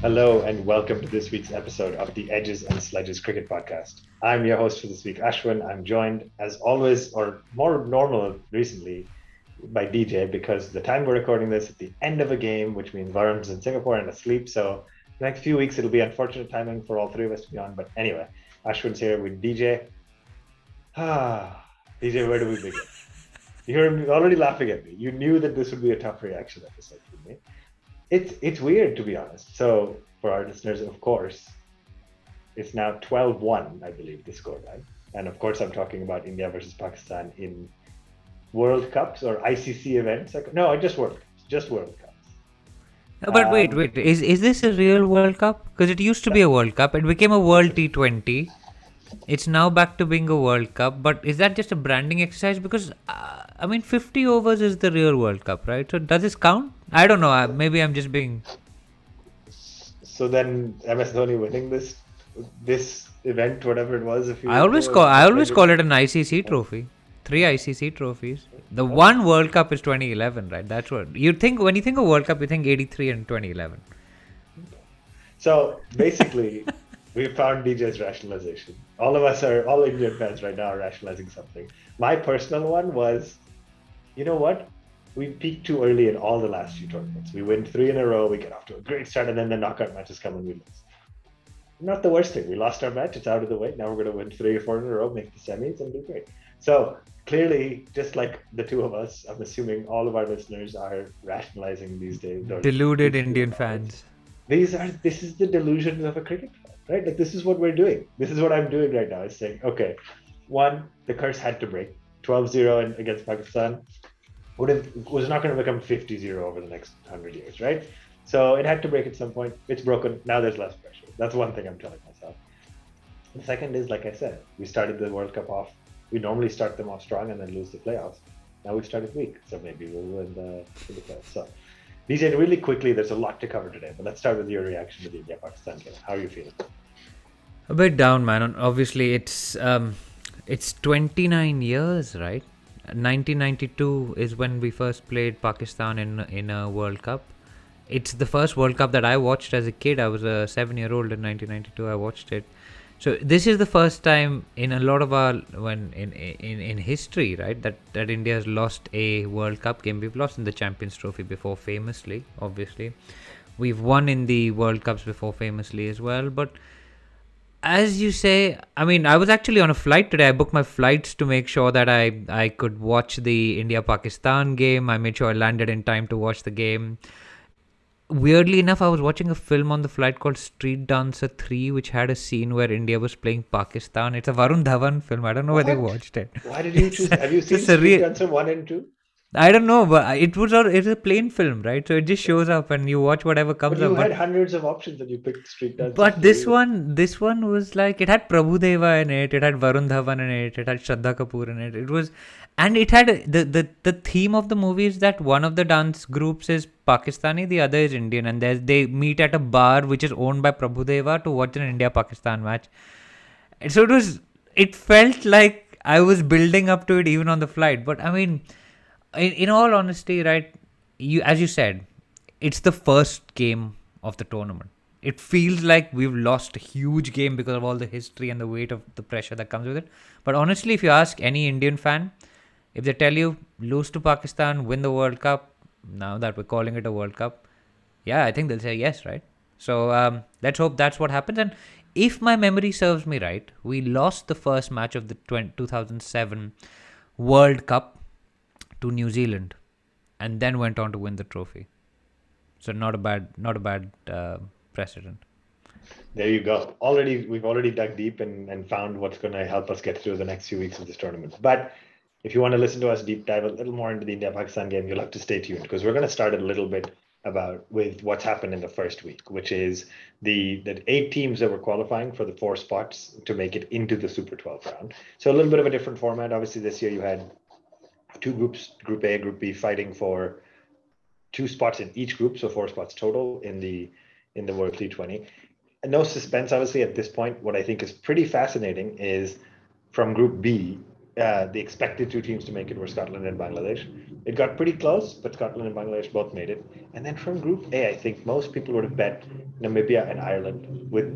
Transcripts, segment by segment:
Hello and welcome to this week's episode of the Edges and Sledges Cricket Podcast. I'm your host for this week, Ashwin. I'm joined, as always, or more normal recently, by DJ because the time we're recording this at the end of a game, which means Varun's in Singapore and asleep. So the next few weeks it'll be unfortunate timing for all three of us to be on. But anyway, Ashwin's here with DJ. DJ, where do we begin? You're already laughing at me. You knew that this would be a tough reaction episode for me. It's weird, to be honest. So for our listeners, of course, it's now 12-1, I believe, the scoreline. And of course, I'm talking about India versus Pakistan in World Cups or ICC events. No, just World Cups. Just World Cups. But wait. Is this a real World Cup? Because it used to be a World Cup. It became a World T20. It's now back to being a World Cup. But is that just a branding exercise? Because, 50 overs is the real World Cup, right? So does this count? I don't know. Maybe I'm just being... So then MS Dhoni winning this event, whatever it was, I always call it an ICC trophy. 3 ICC trophies. The one World Cup is 2011, right? That's what you think when you think of World Cup. You think 83 and 2011. So basically, we found DJ's rationalization. All Indian fans right now are rationalizing something. My personal one was, you know what? We peaked too early in all the last few tournaments. We win 3 in a row. We get off to a great start, and then the knockout matches come and we lose. Not the worst thing. We lost our match. It's out of the way. Now we're going to win 3 or 4 in a row, make the semis, and do great. So clearly, just like the two of us, I'm assuming all of our listeners are rationalizing these days. Deluded Indian fans. This is the delusions of a cricket fan, right? Like this is what we're doing. This is what I'm doing right now. Is saying, okay, one, the curse had to break. 12-0 against Pakistan was not going to become 50-0 over the next 100 years, right? So it had to break at some point. It's broken. Now there's less pressure. That's one thing I'm telling myself. The second is, like I said, we started the World Cup off. We normally start them off strong and then lose the playoffs. Now we've started weak, so maybe we'll win the playoffs. So, DJ, really quickly, there's a lot to cover today, but let's start with your reaction to the India-Pakistan game. How are you feeling? A bit down, man. Obviously, it's 29 years, right? 1992 is when we first played Pakistan in a World Cup. It's the first World Cup that I watched as a kid. I was a 7-year-old in 1992. I watched it. So this is the first time in a lot of our in history, right, that India has lost a World Cup game. We've lost in the Champions Trophy before, famously, obviously. We've won in the World Cups before, famously as well. But as you say, I was actually on a flight today. I booked my flights to make sure that I could watch the India-Pakistan game. I made sure I landed in time to watch the game. Weirdly enough, I was watching a film on the flight called Street Dancer 3, which had a scene where India was playing Pakistan. It's a Varun Dhawan film. I don't know whether you watched it. Why did you choose? Have you seen Street Dancer 1 and 2? I don't know, but it's a plain film, right? So it just shows up and you watch whatever comes up. But you had hundreds of options and you picked Street Dancer. But this one was like, it had Prabhu Deva in it, it had Varun Dhawan in it had Shraddha Kapoor in it. It was, and it had the theme of the movie is that one of the dance groups is Pakistani, the other is Indian, and they meet at a bar which is owned by Prabhu Deva to watch an India-Pakistan match. And so it felt like I was building up to it even on the flight. But in all honesty, right, as you said, it's the first game of the tournament. It feels like we've lost a huge game because of all the history and the weight of the pressure that comes with it. But honestly, if you ask any Indian fan, if they tell you lose to Pakistan, win the World Cup, now that we're calling it a World Cup, yeah, I think they'll say yes, right? So let's hope that's what happens. And if my memory serves me right, we lost the first match of the 2007 World Cup to New Zealand, and then went on to win the trophy. So not a bad precedent. There you go. We've already dug deep and found what's going to help us get through the next few weeks of this tournament. But if you want to listen to us deep dive a little more into the India-Pakistan game, you'll have to stay tuned because we're going to start it a little bit with what's happened in the first week, which is the 8 teams that were qualifying for the 4 spots to make it into the Super 12 round. So a little bit of a different format. Obviously, this year you had 2 groups, Group A, Group B, fighting for 2 spots in each group, so 4 spots total in the World T20. And no suspense, obviously, at this point. What I think is pretty fascinating is from Group B, the expected 2 teams to make it were Scotland and Bangladesh. It got pretty close, but Scotland and Bangladesh both made it. And then from Group A, I think most people would have bet Namibia and Ireland with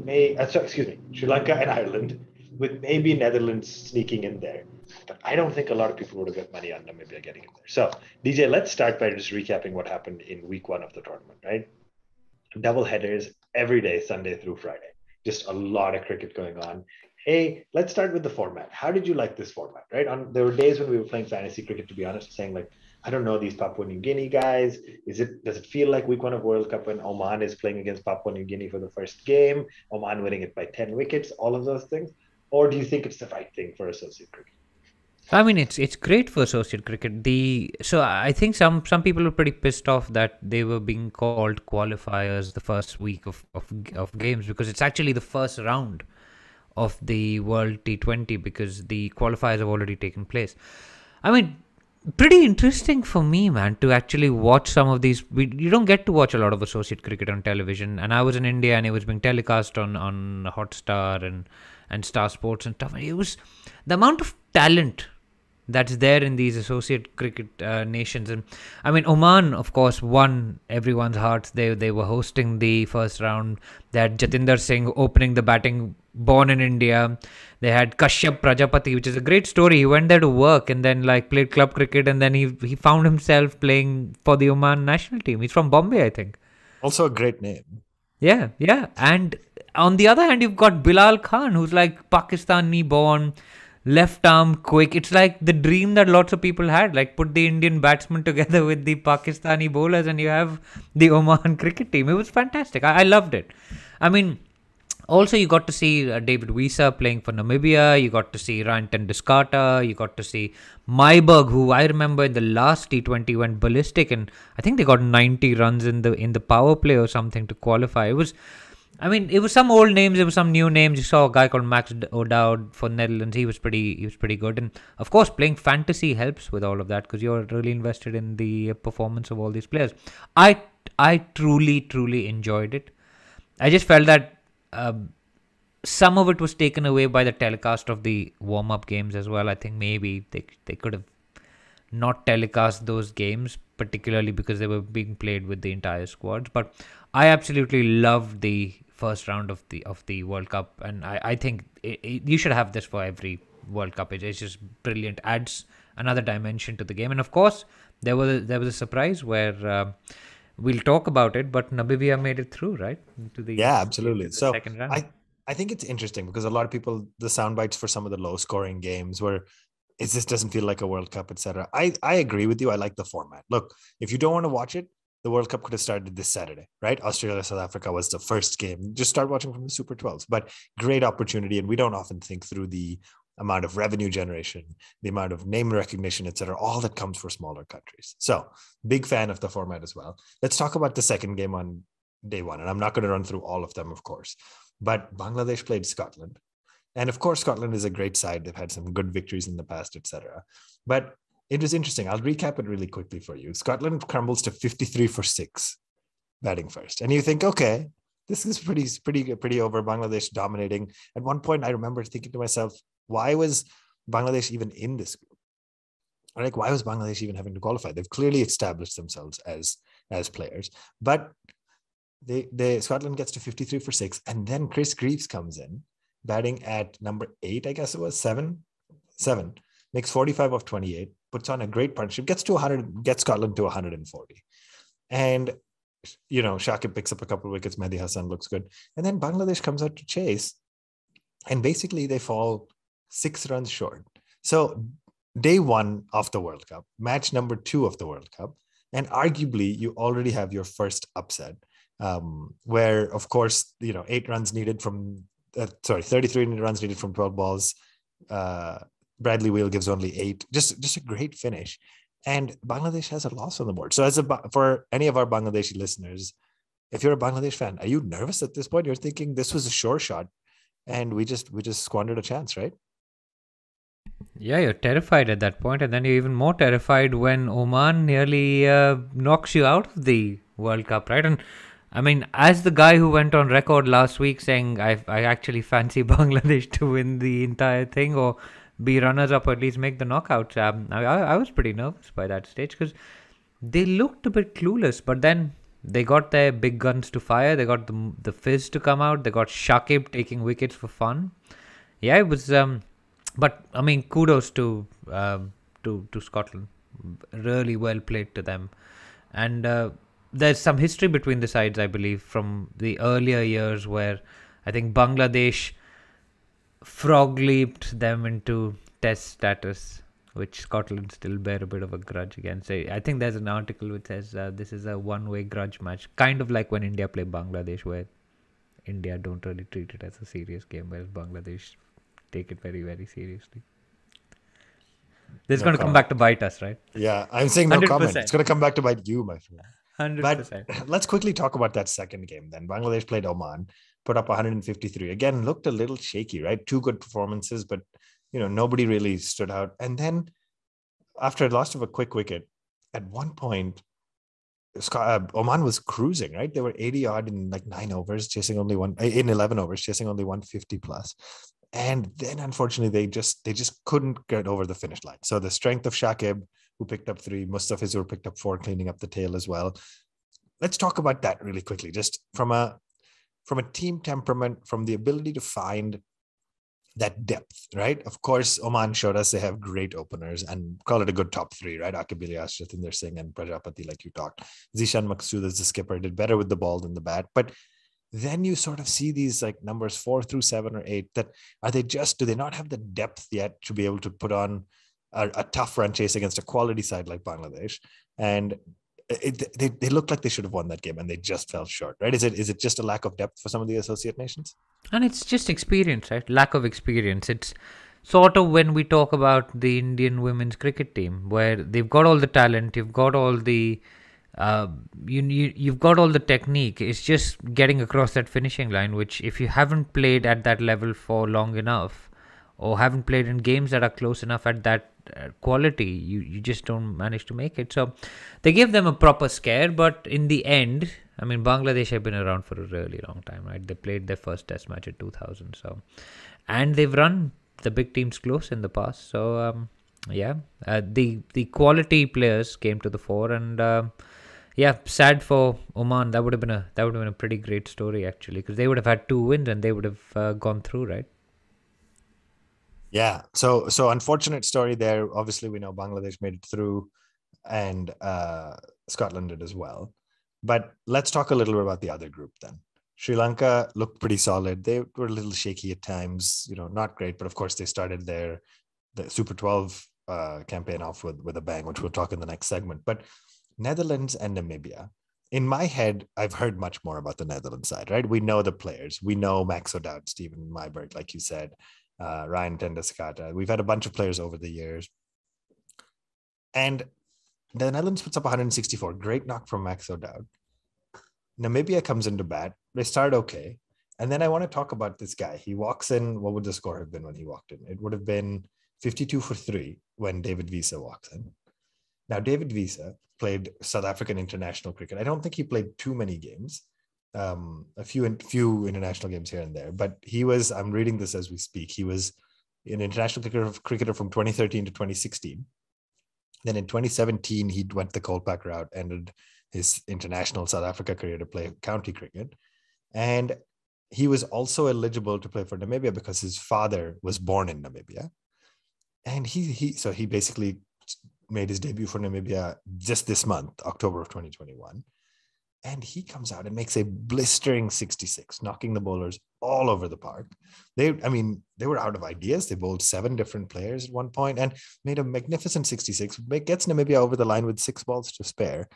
Sri Lanka and Ireland, with maybe Netherlands sneaking in there. But I don't think a lot of people would have bet money on Namibia getting in there. So, DJ, let's start by just recapping what happened in week 1 of the tournament, right? Double headers every day, Sunday through Friday. Just a lot of cricket going on. Let's start with the format. How did you like this format, right? There were days when we were playing fantasy cricket, to be honest, saying like, I don't know these Papua New Guinea guys. Does it feel like week 1 of World Cup when Oman is playing against Papua New Guinea for the first game, Oman winning it by 10 wickets, all of those things? Or do you think it's the right thing for associate cricket? I mean, it's great for associate cricket. So I think some people were pretty pissed off that they were being called qualifiers the first week of games, because it's actually the first round of the World T20, because the qualifiers have already taken place. I mean, pretty interesting for me, man, to actually watch some of these. You don't get to watch a lot of associate cricket on television, and I was in India and it was being telecast on Hotstar and Star Sports and stuff. It was the amount of talent that's there in these associate cricket nations. And I mean, Oman, of course, won everyone's hearts. They were hosting the first round. They had Jatinder Singh opening the batting, born in India. They had Kashyap Prajapati, which is a great story. He went there to work and then like played club cricket, and then he found himself playing for the Oman national team. He's from Bombay, I think. Also a great name. Yeah. And on the other hand, you've got Bilal Khan, who's like Pakistani born, left arm quick. It's like the dream that lots of people had, like put the Indian batsmen together with the Pakistani bowlers and you have the Oman cricket team. It was fantastic. I loved it. I mean, also you got to see David Wiesa playing for Namibia. You got to see Ryan Tenduskarta. You got to see Myberg, who I remember in the last T20 went ballistic, and I think they got 90 runs in the power play or something to qualify. It was some old names, it was some new names. You saw a guy called Max O'Dowd for Netherlands. He was pretty good. And of course, playing fantasy helps with all of that, because you're really invested in the performance of all these players. I truly enjoyed it. I just felt that some of it was taken away by the telecast of the warm-up games as well. I think maybe they could have not telecast those games, particularly because they were being played with the entire squads. But I absolutely loved the first round of the World Cup, and I think you should have this for every World Cup. It's just brilliant. Adds another dimension to the game. And of course, there was a surprise where we'll talk about it, but Namibia made it through, right? Absolutely. So second round. I think it's interesting because a lot of people, the sound bites for some of the low scoring games where it just doesn't feel like a World Cup, etc. I agree with you. I like the format. Look, if you don't want to watch it, the World Cup could have started this Saturday, right? Australia, South Africa was the first game. Just start watching from the Super 12s. But great opportunity. And we don't often think through the amount of revenue generation, the amount of name recognition, etc., all that comes for smaller countries. So big fan of the format as well. Let's talk about the second game on day one. And I'm not going to run through all of them, of course. But Bangladesh played Scotland. And of course, Scotland is a great side. They've had some good victories in the past, etc. But it was interesting. I'll recap it really quickly for you. Scotland crumbles to 53 for 6 batting first. And you think, okay, this is pretty over. Bangladesh dominating. At one point, I remember thinking to myself, why was Bangladesh even in this group? Like, why was Bangladesh even having to qualify? They've clearly established themselves as players. But Scotland gets to 53 for 6. And then Chris Greaves comes in, batting at number 8, I guess it was, 7, makes 45 of 28, puts on a great partnership, gets Scotland to 140. And, Shakib picks up a couple of wickets, Mehdi Hassan looks good. And then Bangladesh comes out to chase, and basically they fall 6 runs short. So day 1 of the World Cup, match number 2 of the World Cup, and arguably you already have your first upset, where, of course, 8 runs needed from 33 runs needed from 12 balls. Bradley Wheel gives only 8. Just a great finish. And Bangladesh has a loss on the board. So for any of our Bangladeshi listeners, if you're a Bangladesh fan, are you nervous at this point? You're thinking this was a sure shot and we just squandered a chance, right? Yeah, you're terrified at that point, and then you're even more terrified when Oman nearly knocks you out of the World Cup, right? And I mean, as the guy who went on record last week saying I actually fancy Bangladesh to win the entire thing, or be runners up, or at least make the knockouts. I was pretty nervous by that stage because they looked a bit clueless, but then they got their big guns to fire. They got the Fizz to come out. They got Shakib taking wickets for fun. Yeah, it was. But I mean, kudos to Scotland. Really well played to them, and there's some history between the sides, I believe, from the earlier years where I think Bangladesh frog leaped them into Test status, which Scotland still bear a bit of a grudge against. I think there's an article which says this is a one-way grudge match, kind of like when India play Bangladesh, where India don't really treat it as a serious game, whereas Bangladesh take it very, very seriously. This is going to come back to bite us, right? Yeah, I'm saying no 100%. Comment. It's going to come back to bite you, my friend. 100%. But let's quickly talk about that second game then. Bangladesh played Oman, put up 153. Again, looked a little shaky, right? Two good performances, but nobody really stood out. And then after a loss of a quick wicket, at one point, Oman was cruising, right? They were 80 odd in like 11 overs, chasing only 150 plus. And then unfortunately, they just couldn't get over the finish line. So the strength of Shakib, who picked up 3, Mustafizur picked up 4, cleaning up the tail as well. Let's talk about that really quickly, just from a team temperament, from the ability to find that depth, right? Of course, Oman showed us they have great openers and call it a good top 3, right? Aqib Ilyas, Jatinder Singh, and Prajapati, like you talked. Zishan Maqsood as the skipper did better with the ball than the bat, but then you sort of see these like numbers 4 through 7 or 8 that do they not have the depth yet to be able to put on a tough run chase against a quality side like Bangladesh? And they look like they should have won that game and they just fell short, right? Is it just a lack of depth for some of the associate nations? And it's just experience, right? Lack of experience. It's sort of when we talk about the Indian women's cricket team, where they've got all the talent, you've got all the you've got all the technique. It's just getting across that finishing line, which if you haven't played at that level for long enough, or haven't played in games that are close enough at that quality, you just don't manage to make it. So they gave them a proper scare, but in the end, I mean, Bangladesh have been around for a really long time, right? They played their first test match in 2000, and they've run the big teams close in the past. So the quality players came to the fore, and sad for Oman. That would have been a pretty great story actually, because they would have had 2 wins and they would have gone through, right? Yeah. So unfortunate story there. Obviously, we know Bangladesh made it through, and Scotland did as well. But let's talk a little bit about the other group then. Sri Lanka looked pretty solid. They were a little shaky at times, not great, but of course they started the Super 12 campaign off with a bang, which we'll talk in the next segment. But Netherlands and Namibia. In my head, I've heard much more about the Netherlands side, right? We know the players. We know Max O'Dowd, Steven Myberg, like you said, Ryan Tendeskata. We've had a bunch of players over the years. And the Netherlands puts up 164. Great knock from Max O'Dowd. Namibia comes into bat. They start okay. And then I want to talk about this guy. He walks in. What would the score have been when he walked in? It would have been 52 for 3 when David Wiese walks in. Now, David Wiese played South African international cricket. I don't think he played too many games, a few international games here and there. But he was, I'm reading this as we speak, he was an international cricketer from 2013 to 2016. Then in 2017, he went the Kolpak route, ended his international South Africa career to play county cricket. And he was also eligible to play for Namibia because his father was born in Namibia. And he basically made his debut for Namibia just this month, October of 2021. And he comes out and makes a blistering 66, knocking the bowlers all over the park. They were out of ideas. They bowled 7 different players at one point and made a magnificent 66. Gets Namibia over the line with 6 balls to spare.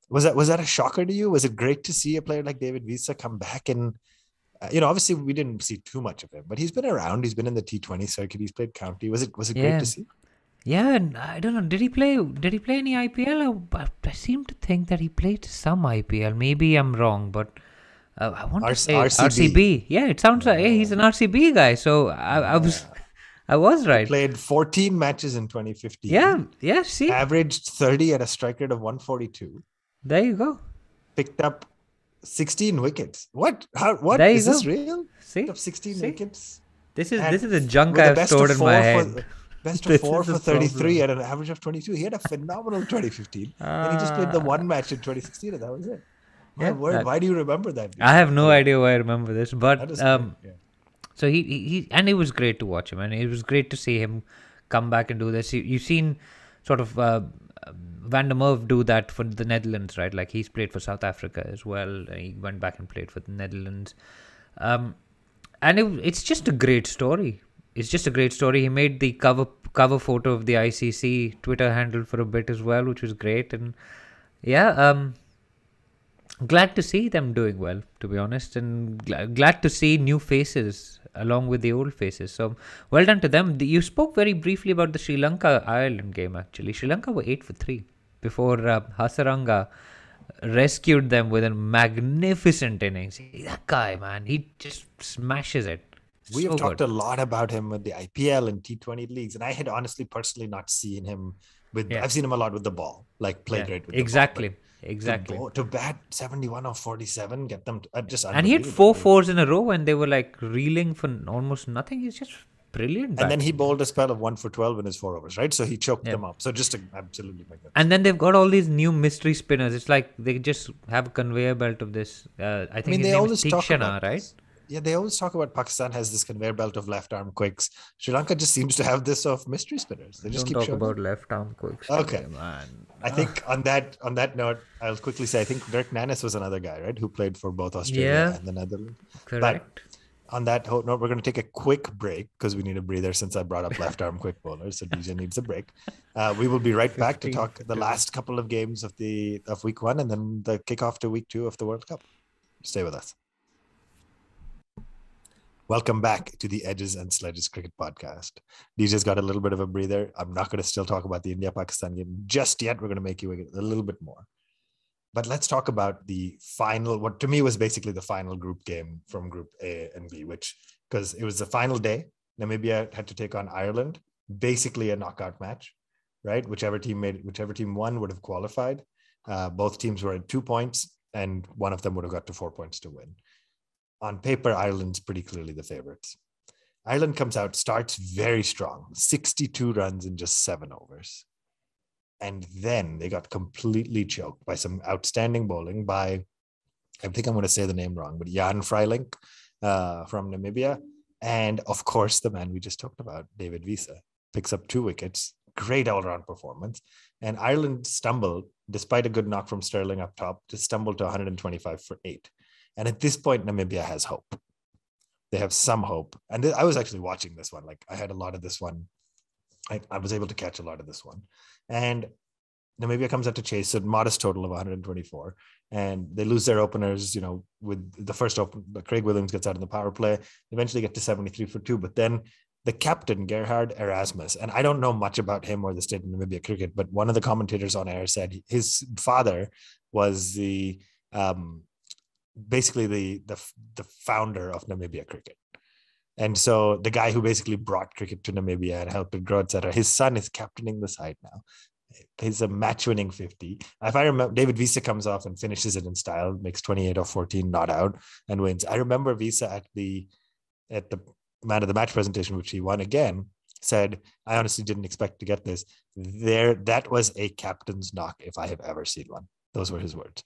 Was that a shocker to you? Was it great to see a player like David Wiese come back? And obviously we didn't see too much of him, but he's been around. He's been in the T20 circuit. He's played county. Was it great to see? Yeah, and I don't know. Did he play any IPL? I seem to think that he played some IPL. Maybe I'm wrong, but I want to say RCB. Yeah, it sounds like he's an RCB guy. So I was right. He played 14 matches in 2015. Yeah. See, averaged 30 at a strike rate of 142. There you go. Picked up 16 wickets. What? There is this real? See, picked up 16 wickets. This is a junk I've stored in my head. Best of This 4 is the for 33 problem. at an average of 22. He had a phenomenal 2015. Then he just played the one match in 2016 and that was it. My Yeah, word, why do you remember that? I have no Anyway, idea why I remember this, that but is great. Yeah. so he and it was great to watch him, and it was great to see him come back and do this. You've seen sort of Van der Merwe do that for the Netherlands, right? Like he's played for South Africa as well. He went back and played for the Netherlands, and it's just a great story. It's just a great story. He made the cover photo of the ICC Twitter handle for a bit as well, which was great, and yeah, glad to see them doing well, to be honest, and glad to see new faces along with the old faces. So well done to them. You spoke very briefly about the Sri Lanka Ireland game. Actually, Sri Lanka were 8 for 3 before Hasaranga rescued them with a magnificent innings. That guy, man, he just smashes it. We have So talked good. a lot about him with the IPL and T20 leagues, and I had honestly personally not seen him with. Yeah. I've seen him a lot with the ball, like play Yeah, great with exactly, the ball. exactly. To bat 71 or 47, get them just And he had unbelievable. 4 fours in a row, and they were like reeling for almost nothing. He's just brilliant. And then he batsman. bowled a spell of 1 for 12 in his 4 overs, right? So he choked Yeah. them up. So just absolutely magnificent. And then they've got all these new mystery spinners. It's like they just have a conveyor belt of this. I think his they name is always talk Tikshana, about right? this. Yeah, they always talk about Pakistan has this conveyor belt of left arm quicks. Sri Lanka just seems to have this of mystery spinners. They just Don't keep talk showing about up. left arm quicks. Okay. Today, man. I think on that note, I'll quickly say I think Dirk Nannes was another guy, right, who played for both Australia and the Netherlands. Correct. But on that note, we're going to take a quick break because we need a breather since I brought up left arm quick bowlers. So DJ needs a break. We will be right back to talk the last couple of games of week 1 and then the kickoff to week 2 of the World Cup. Stay with us. Welcome back to the Edges and Sledges Cricket Podcast. DJ's got a little bit of a breather. I'm not going to still talk about the India-Pakistan game just yet. We're going to make you a little bit more. But let's talk about the final, what to me was basically the final group game from Group A and B, because it was the final day. Namibia had to take on Ireland, basically a knockout match, right? Whichever team won would have qualified. Both teams were at 2 points, and one of them would have got to 4 points to win. On paper, Ireland's pretty clearly the favorites. Ireland comes out, starts very strong, 62 runs in just 7 overs. And then they got completely choked by some outstanding bowling by, I think I'm going to say the name wrong, but Jan Freiling from Namibia. And of course, the man we just talked about, David Wiese, picks up 2 wickets. Great all-round performance. And Ireland stumbled, despite a good knock from Sterling up top, to stumble to 125 for 8. And at this point, Namibia has hope. They have some hope. And I was actually watching this one. Like I had a lot of this one. I was able to catch a lot of this one. And Namibia comes out to chase a modest total of 124. And they lose their openers, with the first open, Craig Williams gets out in the power play, eventually get to 73 for 2. But then the captain, Gerhard Erasmus, and I don't know much about him or the state of Namibia cricket, but one of the commentators on air said his father was basically the founder of Namibia cricket. And so the guy who basically brought cricket to Namibia and helped it grow, etc. His son is captaining the side now. He's a match-winning 50. If I remember, David Wiese comes off and finishes it in style, makes 28 or 14 not out and wins. I remember Wiese at the man of the match presentation, which he won again, said, I honestly didn't expect to get this. That was a captain's knock if I have ever seen one. Those were his words.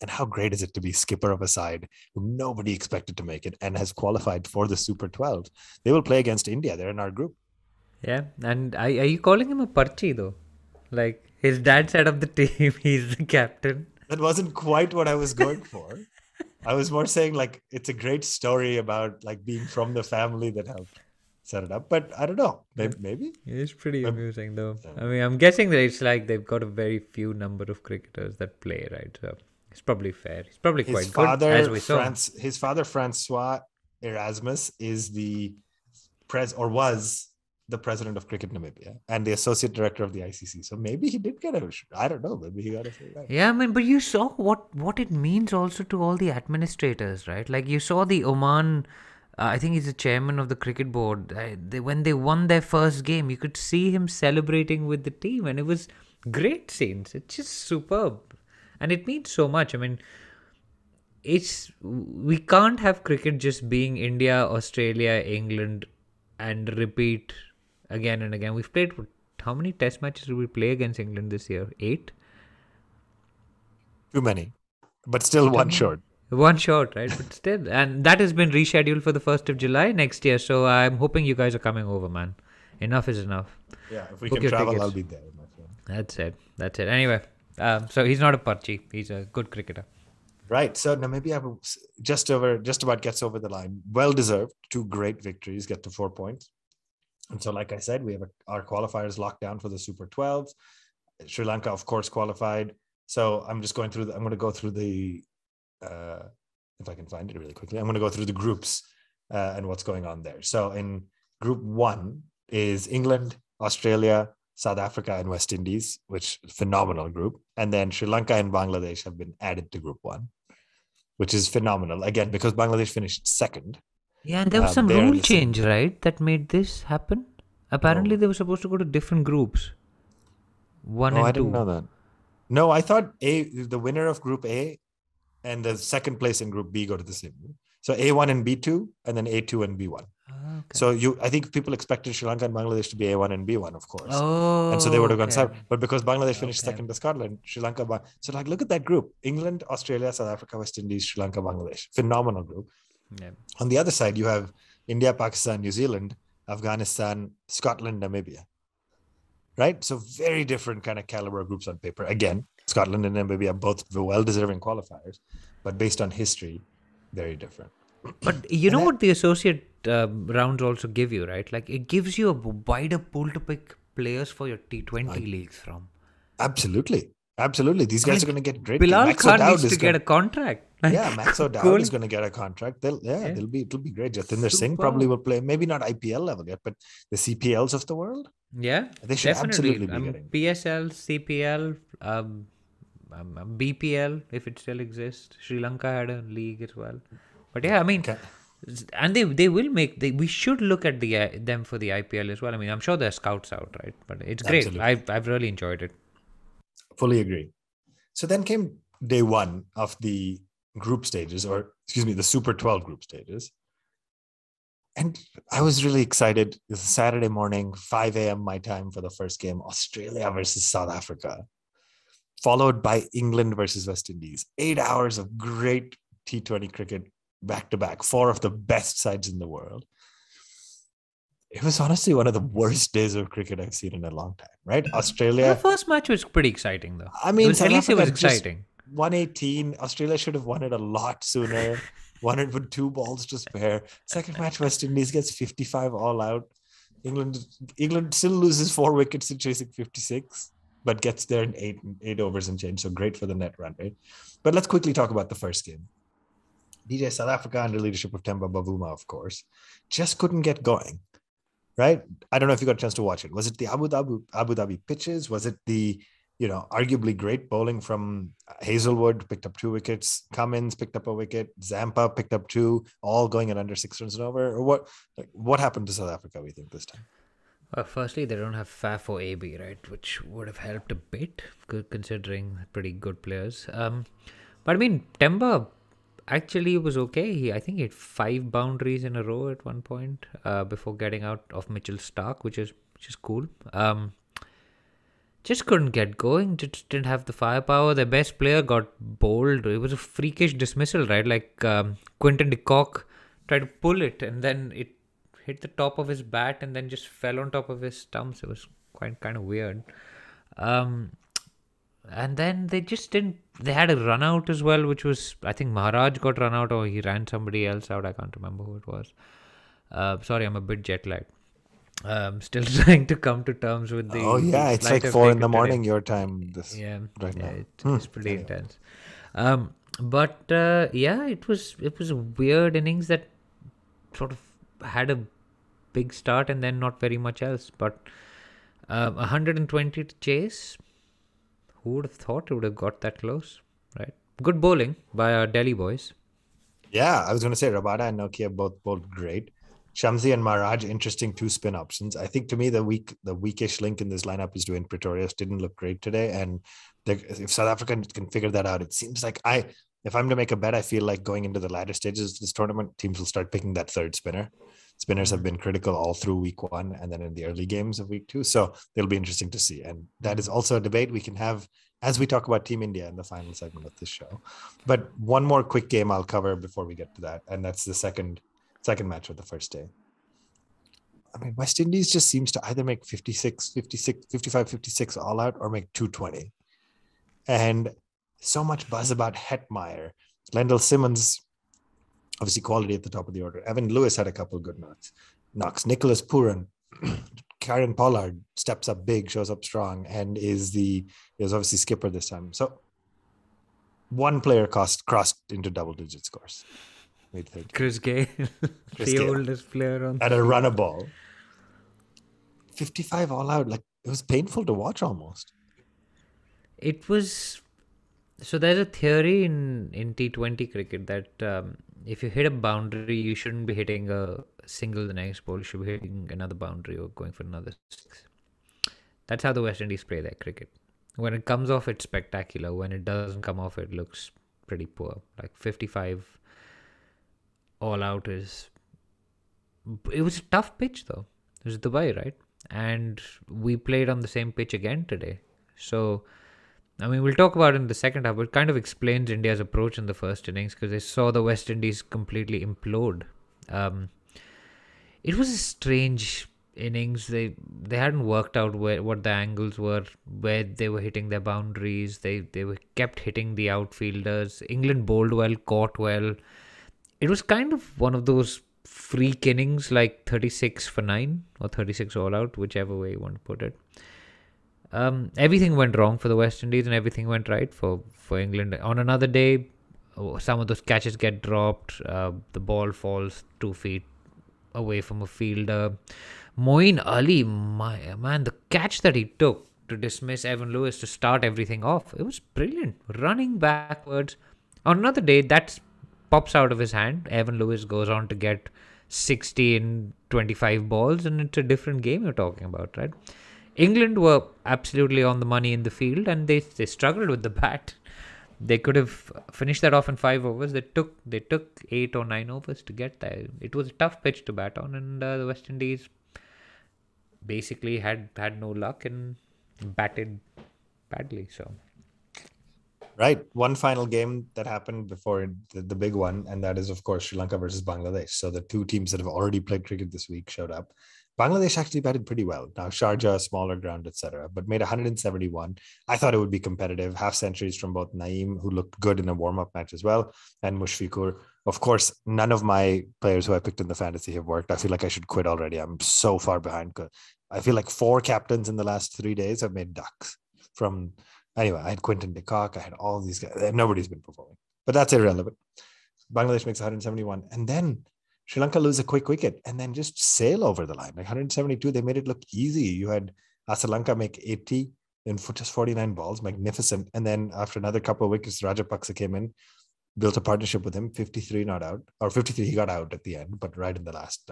And how great is it to be skipper of a side who nobody expected to make it and has qualified for the Super 12? They will play against India. They're in our group. Yeah. And are you calling him a Parchi, though? Like, his dad set up the team. He's the captain. That wasn't quite what I was going for. I was more saying, like, it's a great story about, like, being from the family that helped set it up. But I don't know. Maybe. It's pretty amusing, though. I mean, I'm guessing that it's like they've got a very few number of cricketers that play, right? So it's probably fair. It's probably quite good, as we saw. His father, Francois Erasmus, is was the president of Cricket Namibia and the associate director of the ICC. So maybe he did get I don't know. Maybe he got a free ride. Yeah, I mean, but you saw what it means also to all the administrators, right? Like you saw the Oman, I think he's the chairman of the cricket board. When they won their first game, you could see him celebrating with the team, and it was great scenes. It's just superb. And it means so much. I mean, we can't have cricket just being India, Australia, England, and repeat again and again. We've played, how many test matches did we play against England this year? 8? Too many, but still one short. One short, right? But still, and that has been rescheduled for the 1st of July next year. So I'm hoping you guys are coming over, man. Enough is enough. Yeah, if we Book can your travel, tickets. I'll be there, my friend. That's it. That's it. Anyway, so he's not a Parchi. He's a good cricketer. Right. So Namibia just about gets over the line. Well deserved. 2 great victories, get to 4 points. And so, like I said, we have our qualifiers locked down for the Super 12s. Sri Lanka, of course, qualified. So I'm just going through. I'm going to go through the, if I can find it really quickly. I'm going to go through the groups and what's going on there. So in Group 1 is England, Australia, South Africa, and West Indies, which phenomenal group. And then Sri Lanka and Bangladesh have been added to Group 1, which is phenomenal. Again, because Bangladesh finished second. Yeah, and there was some rule change, right, that made this happen. Apparently, they were supposed to go to different groups. 1 and 2. I didn't know that. No, I thought the winner of Group A and the second place in Group B go to the same group. So A1 and B2, and then A2 and B1. Okay. So I think people expected Sri Lanka and Bangladesh to be A1 and B1, of course. Oh, and so they would have gone south. But because Bangladesh finished second to Scotland, Sri Lanka. So like, look at that group: England, Australia, South Africa, West Indies, Sri Lanka, Bangladesh. Phenomenal group. Yeah. On the other side, you have India, Pakistan, New Zealand, Afghanistan, Scotland, Namibia. Right? So very different kind of caliber of groups on paper. Again, Scotland and Namibia are both well-deserving qualifiers, but based on history, very different. But you know what the associate rounds also give you, right? Like, it gives you a wider pool to pick players for your T20 leagues from. Absolutely. These guys are going to get great. Bilal Khan needs to get a contract. Max O'Dowd is going to get a contract. It'll be great. Jatinder Singh probably will play, maybe not IPL level yet, but the CPLs of the world. Yeah, they should absolutely be getting PSL, CPL, BPL if it still exists. Sri Lanka had a league as well, but yeah, I mean, and they will make. We should look at them for the IPL as well. I mean, I'm sure there's scouts out, right? But it's great. I've really enjoyed it. Fully agree. So then came day 1 of the group stages, or excuse me, the Super 12 group stages. And I was really excited. It was a Saturday morning, 5 a.m. my time for the first game, Australia versus South Africa, followed by England versus West Indies. 8 hours of great T20 cricket back-to-back, 4 of the best sides in the world. It was honestly one of the worst days of cricket I've seen in a long time, right? Australia. The first match was pretty exciting, though. I mean, at least it was exciting. 118. Australia should have won it a lot sooner. Won it with 2 balls to spare. Second match, West Indies gets 55 all out. England still loses 4 wickets in chasing 56, but gets there in 8 overs and change. So great for the net run rate. But let's quickly talk about the first game. DJ South Africa, under leadership of Temba Bavuma, of course, just couldn't get going. Right? I don't know if you got a chance to watch it. Was it the Abu Dhabi pitches? Was it the, arguably great bowling from Hazelwood, picked up 2 wickets. Cummins picked up a wicket. Zampa picked up 2, all going at under 6 runs and over. Or what happened to South Africa, we think, this time? Well, firstly, they don't have Faf or AB, right? Which would have helped a bit, considering pretty good players. But I mean, Temba actually was okay. I think he had 5 boundaries in a row at one point before getting out of Mitchell Stark, which is cool. Just couldn't get going. Just didn't have the firepower. Their best player got bowled. It was a freakish dismissal, right? Like Quinton de Kock tried to pull it, and then it hit the top of his bat, and then just fell on top of his stumps. It was kind of weird. And then they just didn't. They had a run out as well, which was, I think Maharaj got run out, or he ran somebody else out. I can't remember who it was. Sorry, I'm a bit jet lagged. Still trying to come to terms with the. Oh yeah, it's like 4 in the morning your time. Right now. It's pretty intense. But it was a weird innings that sort of had a big start and then not very much else. But 120 to chase. Who would have thought it would have got that close, right? Good bowling by our Delhi boys. Yeah, I was going to say Rabada and Nokia both bowled great. Shamsi and Maharaj, interesting 2 spin options. I think to me the weakish link in this lineup is Dwayne Pretorius. Didn't look great today, and if South Africa can figure that out, it seems like if I'm to make a bet, I feel like going into the latter stages of this tournament, teams will start picking that 3rd spinner. Spinners have been critical all through week 1 and then in the early games of week 2. So it'll be interesting to see. And that is also a debate we can have as we talk about Team India in the final segment of this show. But one more quick game I'll cover before we get to that. And that's the second match of the first day. I mean, West Indies just seems to either make 55, 56 all out or make 220. And so much buzz about Hetmeyer. Lendl Simmons, obviously quality at the top of the order. Evan Lewis had a couple of good knocks. Nicholas Puran, Karen Pollard steps up big, shows up strong, and is obviously skipper this time. So one player crossed into double-digit scores. Chris Gale, oldest player on at a run a ball. 55 all out, like it was painful to watch almost. It was. So there's a theory in T20 cricket that if you hit a boundary, you shouldn't be hitting a single the next ball. You should be hitting another boundary or going for another 6. That's how the West Indies play their cricket. When it comes off, it's spectacular. When it doesn't come off, it looks pretty poor. Like 55 all out is... It was a tough pitch though. It was Dubai, right? And we played on the same pitch again today. So... I mean, we'll talk about it in the second half, but it kind of explains India's approach in the first innings because they saw the West Indies completely implode. It was a strange innings. They hadn't worked out what the angles were, where they were hitting their boundaries. They were kept hitting the outfielders. England bowled well, caught well. It was kind of one of those freak innings like 36 for 9 or 36 all out, whichever way you want to put it. Everything went wrong for the West Indies and everything went right for England. On another day, some of those catches get dropped. The ball falls 2 feet away from a fielder. Moeen Ali, the catch that he took to dismiss Evan Lewis to start everything off, it was brilliant. Running backwards. On another day, that pops out of his hand. Evan Lewis goes on to get 60 in 25 balls and it's a different game you're talking about, right? England were absolutely on the money in the field and they struggled with the bat. They could have finished that off in 5 overs. They took 8 or 9 overs to get there. It was a tough pitch to bat on and the West Indies basically had no luck and batted badly. So, right. One final game that happened before the big one, and that is, of course, Sri Lanka versus Bangladesh. So the 2 teams that have already played cricket this week showed up. Bangladesh actually batted pretty well. Now, Sharjah, smaller ground, etc., but made 171. I thought it would be competitive. Half centuries from both Naeem, who looked good in a warm-up match as well, and Mushfiqur. Of course, none of my players who I picked in the fantasy have worked. I feel like I should quit already. I'm so far behind. I feel like 4 captains in the last 3 days have made ducks. Anyway, I had Quinton de Kock. I had all these guys. Nobody's been performing. But that's irrelevant. Bangladesh makes 171. And then Sri Lanka lose a quick wicket and then just sail over the line. Like 172, they made it look easy. You had Asalanka make 80 in just 49 balls. Magnificent. And then after another couple of wickets, Rajapaksa came in, built a partnership with him, 53 not out. Or 53, he got out at the end, but right in the last,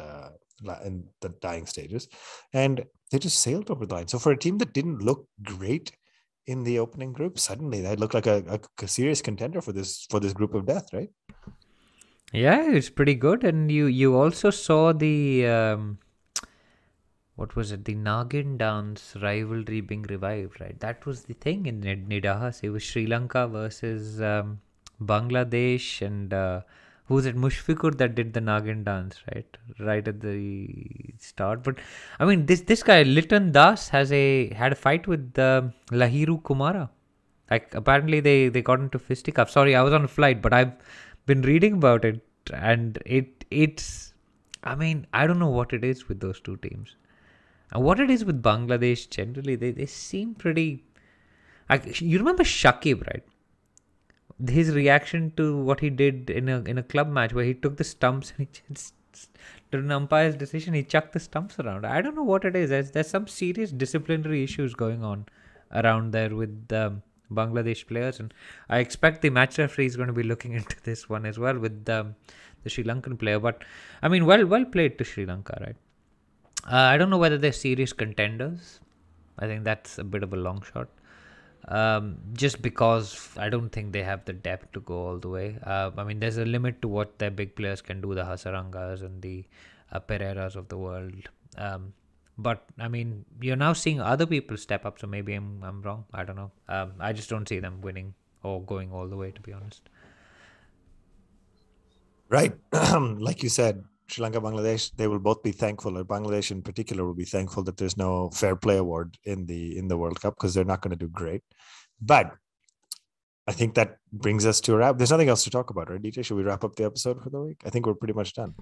in the dying stages. And they just sailed over the line. So for a team that didn't look great in the opening group, suddenly they looked like a serious contender for this group of death, right? Yeah, it's pretty good. And you also saw the what was it, the Nagin dance rivalry being revived, right? That was the thing in Nidahas. It was Sri Lanka versus Bangladesh, and who was it, Mushfiqur, that did the Nagin dance, right at the start. But I mean, this guy Liton Das had a fight with Lahiru Kumara. Like apparently they got into fisticuffs. Sorry, I was on a flight, but I've been reading about it, and it's I mean, I don't know what it is with those 2 teams and what it is with Bangladesh generally. They seem pretty, like, you remember Shakib, right? His reaction to what he did in a club match where he took the stumps and he just, to an umpire's decision, he chucked the stumps around. I don't know what it is. There's some serious disciplinary issues going on around there with Bangladesh players, and I expect the match referee is going to be looking into this one as well with the Sri Lankan player. But I mean, well played to Sri Lanka, right? I don't know whether they're serious contenders. I think that's a bit of a long shot. Just because I don't think they have the depth to go all the way. I mean, there's a limit to what their big players can do, the Hasarangas and the Pereiras of the world. But I mean, you're now seeing other people step up, so maybe I'm wrong. I don't know. I just don't see them winning or going all the way, to be honest. Right. Like you said, Sri Lanka, Bangladesh, they will both be thankful, or Bangladesh in particular will be thankful that there's no fair play award in the World Cup, because they're not going to do great. But I think that brings us to a wrap. There's nothing else to talk about, right, DJ? Should we wrap up the episode for the week? I think we're pretty much done.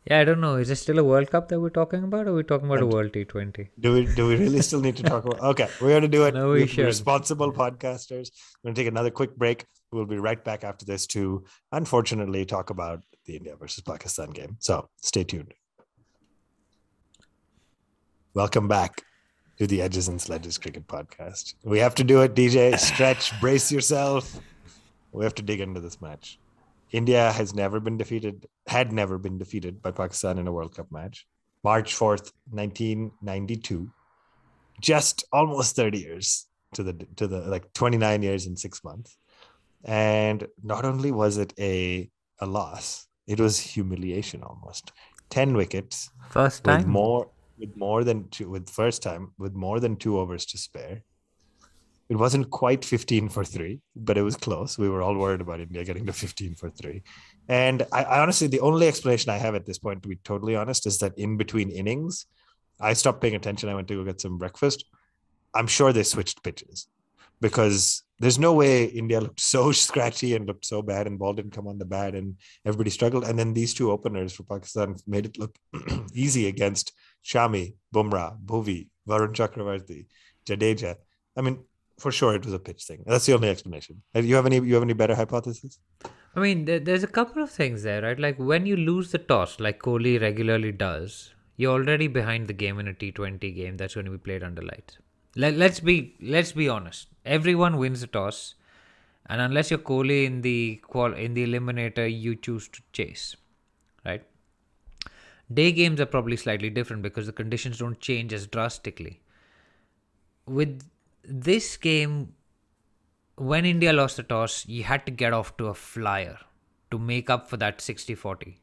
Yeah, I don't know. Is it still a World Cup that we're talking about, or are we talking about a World T20? Do we really still need to talk about? Okay, we're going to do it. No, we should. Responsible podcasters. We're going to take another quick break. We'll be right back after this to, unfortunately, talk about the India versus Pakistan game. So stay tuned. Welcome back to the Edges and Sledges Cricket Podcast. We have to do it, DJ. Stretch, brace yourself. We have to dig into this match. India had never been defeated by Pakistan in a World Cup match. March 4th, 1992. Just almost 30 years to the like 29 years and 6 months. And not only was it a loss, it was humiliation almost. 10 wickets. First time. With more than 2 overs to spare. It wasn't quite 15 for 3, but it was close. We were all worried about India getting to 15 for 3. And I honestly, the only explanation I have at this point, to be totally honest, is that in between innings, I stopped paying attention. I went to go get some breakfast. I'm sure they switched pitches, because there's no way India looked so scratchy and looked so bad and ball didn't come on the bat and everybody struggled. And then these two openers for Pakistan made it look easy against Shami, Bumrah, Bhuvi, Varun Chakravarti, Jadeja. I mean, for sure, it was a pitch thing. That's the only explanation. You have any better hypothesis? I mean, there's a couple of things there, right? Like when you lose the toss, like Kohli regularly does, you're already behind the game in a T20 game that's going to be played under lights. Let's be honest. Everyone wins the toss, and unless you're Kohli in the eliminator, you choose to chase, right? Day games are probably slightly different because the conditions don't change as drastically. With this game, when India lost the toss, you had to get off to a flyer to make up for that 60-40.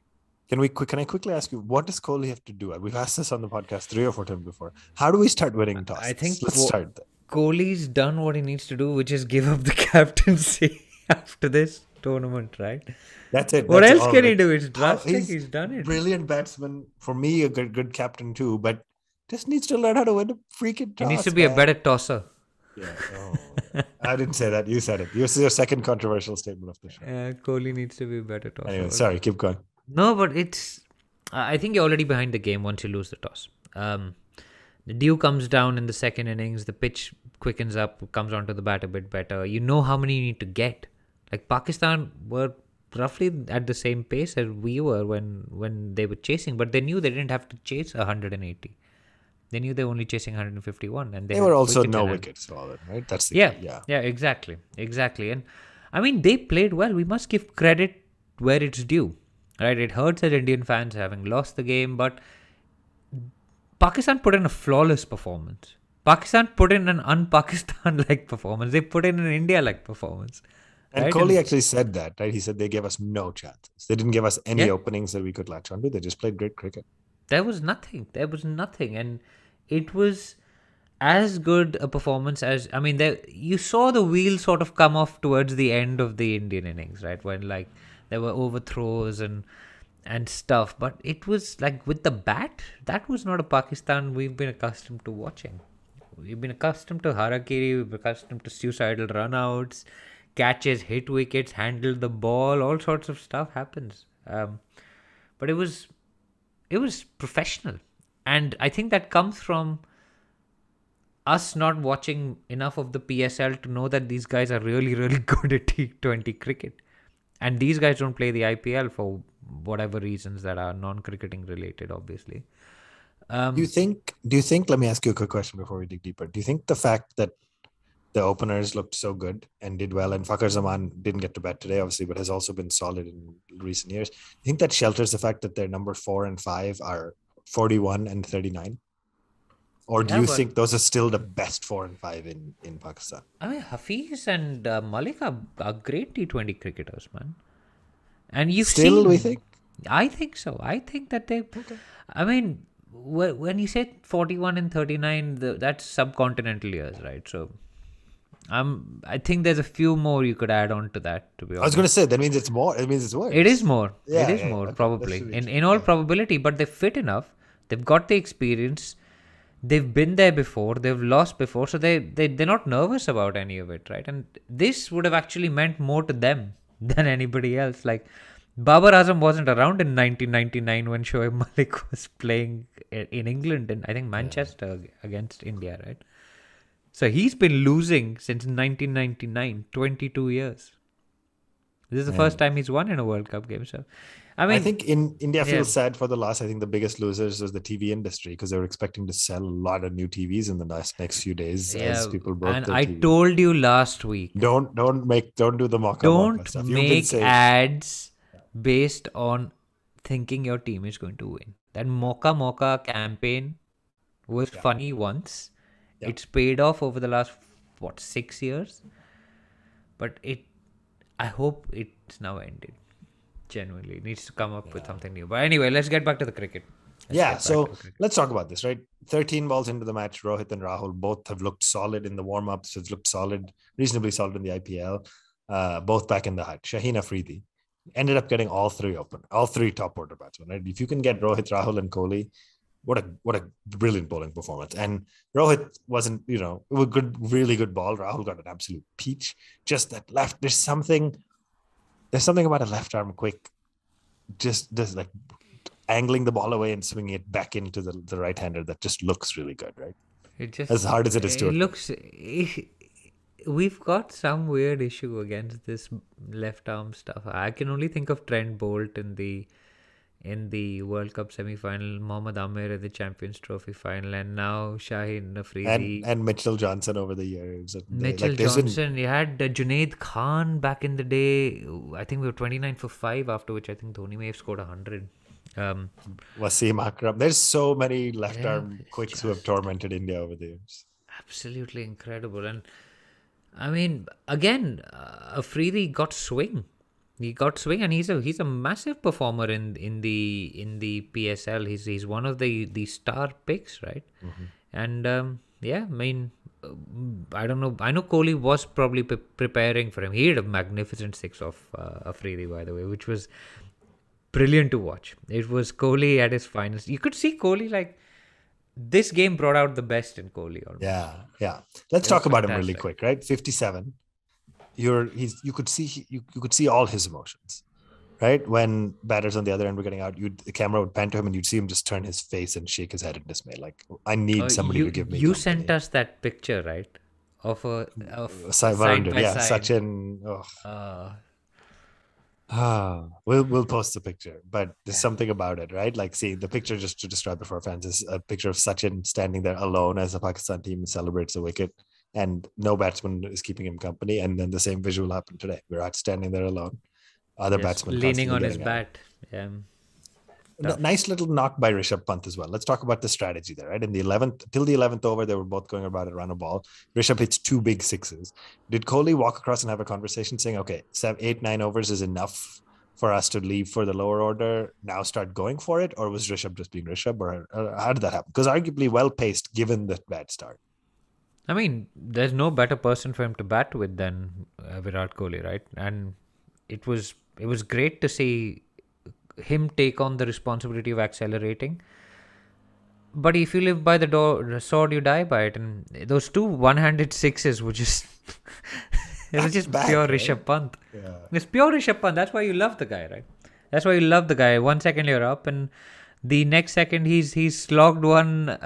Can I quickly ask you, what does Kohli have to do? We've asked this on the podcast 3 or 4 times before. How do we start winning tosses? I think let's start there. Kohli's done what he needs to do, which is give up the captaincy after this tournament, right? That's it. What else can he do? It's drastic. He's done it. Brilliant batsman. For me, a good captain too, but just needs to learn how to win a freaking toss. He needs to be a better tosser. Yeah. Oh. I didn't say that. You said it. This is your second controversial statement of the show. Kohli needs to be a better tosser. Anyway, sorry. Keep going. No, but it's... I think you're already behind the game once you lose the toss. The dew comes down in the second innings. The pitch quickens up, comes onto the bat a bit better. You know how many you need to get. Like Pakistan were roughly at the same pace as we were when they were chasing, but they knew they didn't have to chase 180. They knew they were only chasing 151, and they were also no wickets for it, right? That's the key. Yeah, exactly. And I mean, they played well. We must give credit where it's due, right? It hurts as Indian fans having lost the game, but Pakistan put in a flawless performance. Pakistan put in an un-Pakistan-like performance. They put in an India-like performance. And right? Kohli actually said that, right? He said they gave us no chances. They didn't give us any openings that we could latch onto. They just played great cricket. There was nothing. And it was as good a performance as... I mean, you saw the wheel sort of come off towards the end of the Indian innings, right? When, like, there were overthrows and stuff. But it was, like, with the bat, that was not a Pakistan we've been accustomed to watching. We've been accustomed to harakiri, we've been accustomed to suicidal runouts, catches, hit wickets, handle the ball, all sorts of stuff happens. But it was professional. And I think that comes from us not watching enough of the PSL to know that these guys are really, really good at T20 cricket. And these guys don't play the IPL for whatever reasons that are non-cricketing related, obviously. Do you think, let me ask you a quick question before we dig deeper. Do you think the fact that the openers looked so good and did well, and Fakhar Zaman didn't get to bat today, obviously, but has also been solid in recent years, do you think that shelters the fact that their number 4 and 5 are 41 and 39? Or do you think those are still the best 4 and 5 in Pakistan? I mean, Hafiz and Malik are great T20 cricketers, man. And you've still, seen... we think? I think so. I think that they. Okay. I mean, when you say 41 and 39, that's subcontinental years, right? So, I think there's a few more you could add on to that. To be I was going to honest, say that means it's more. It means it's worse. it is more. It Yeah, is yeah, more okay. That's probably really in true. all Yeah. probability. But they're fit enough. They've got the experience. They've been there before. They've lost before, so they're not nervous about any of it, right? And this would have actually meant more to them than anybody else. Like Babar Azam wasn't around in 1999 when Shoaib Malik was playing in England, and I think Manchester against India, right? So he's been losing since 1999, 22 years. This is the first time he's won in a World Cup game. So, I mean, I think in India yeah. feels sad for the loss. I think the biggest losers was the TV industry because they were expecting to sell a lot of new TVs in the next few days as people broke and their I TV. told you last week. Don't do the mocha Don't stuff. You've been make saying ads based on thinking your team is going to win. That Mocha campaign was funny once. Yeah. It's paid off over the last 6 years, but I hope it's now ended. Genuinely, it needs to come up with something new. But anyway, let's get back to the cricket. So let's talk about this, right? 13 balls into the match, Rohit and Rahul both have looked solid in the warm-ups, have looked solid, reasonably solid in the IPL, both back in the hut. Shaheen Afridi ended up getting all three top order batsmen, right? If you can get Rohit, Rahul and Kohli, what a brilliant bowling performance. And Rohit wasn't, it was really good ball. Rahul got an absolute peach. Just that left, there's something about a left arm quick, just like angling the ball away and swinging it back into the right-hander that just looks really good, right? It just, as hard as it is to looks. We've got some weird issue against this left arm stuff. I can only think of Trent Bolt in the World Cup semi-final, Mohammad Amir in the Champions Trophy final, and now Shaheen Afridi and Mitchell Johnson over the years. Mitchell Johnson. You had Junaid Khan back in the day. I think we were 29 for 5, after which I think Dhoni may have scored 100. Wasim Akram. There's so many left arm quicks who have tormented India over the years. Absolutely incredible. And I mean, again, Afridi got swing. He got swing, and he's a massive performer in the PSL. He's one of the star picks, right? Mm-hmm. And I mean, I don't know. I know Kohli was probably preparing for him. He had a magnificent 6 off Afridi, by the way, which was brilliant to watch. It was Kohli at his finest. You could see Kohli, like, this game brought out the best in Kohli. Almost. Yeah. Let's talk about him really quick, right? 57. You could see all his emotions, right? When batters on the other end were getting out, the camera would pan to him and you'd see him just turn his face and shake his head in dismay. Like, I need somebody to give me. You company. sent us that picture, right? Of side by side. Sachin. We'll post the picture, but there's something about it, right? Like, see, the picture, just to describe it for our fans, is a picture of Sachin standing there alone as the Pakistan team celebrates a wicket, and no batsman is keeping him company. And then the same visual happened today. Virat standing there alone, other batsmen leaning on his bat. Yeah. Nice little knock by Rishabh Pant as well. Let's talk about the strategy there, right? In the 11th, till the 11th over, they were both going about it, run a ball. Rishabh hits 2 big sixes. Did Kohli walk across and have a conversation saying, okay, 7, 8, 9 overs is enough for us to leave for the lower order, now start going for it? Or was Rishabh just being Rishabh? Or how did that happen? Because arguably well-paced given the bad start. I mean, there's no better person for him to bat with than Virat Kohli, right? And it was great to see him take on the responsibility of accelerating. But if you live by the sword, you die by it. And those 2 one-handed sixes were just it was just pure Rishabh Pant. Yeah. It's pure Rishabh Pant. That's why you love the guy, right? That's why you love the guy. 1 second you're up, and the next second he's slogged one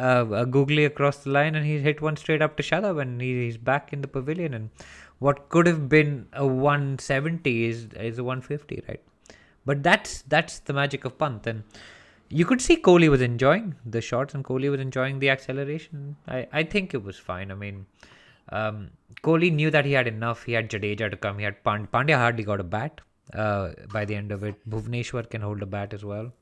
googly across the line, and he's hit one straight up to Shadab, and he's back in the pavilion. And what could have been a 170 is a 150, right? But that's the magic of Pant. And you could see Kohli was enjoying the shots, and Kohli was enjoying the acceleration. I think it was fine. I mean, Kohli knew that he had enough. He had Jadeja to come. He had Pandya hardly got a bat by the end of it. Bhuvneshwar can hold a bat as well.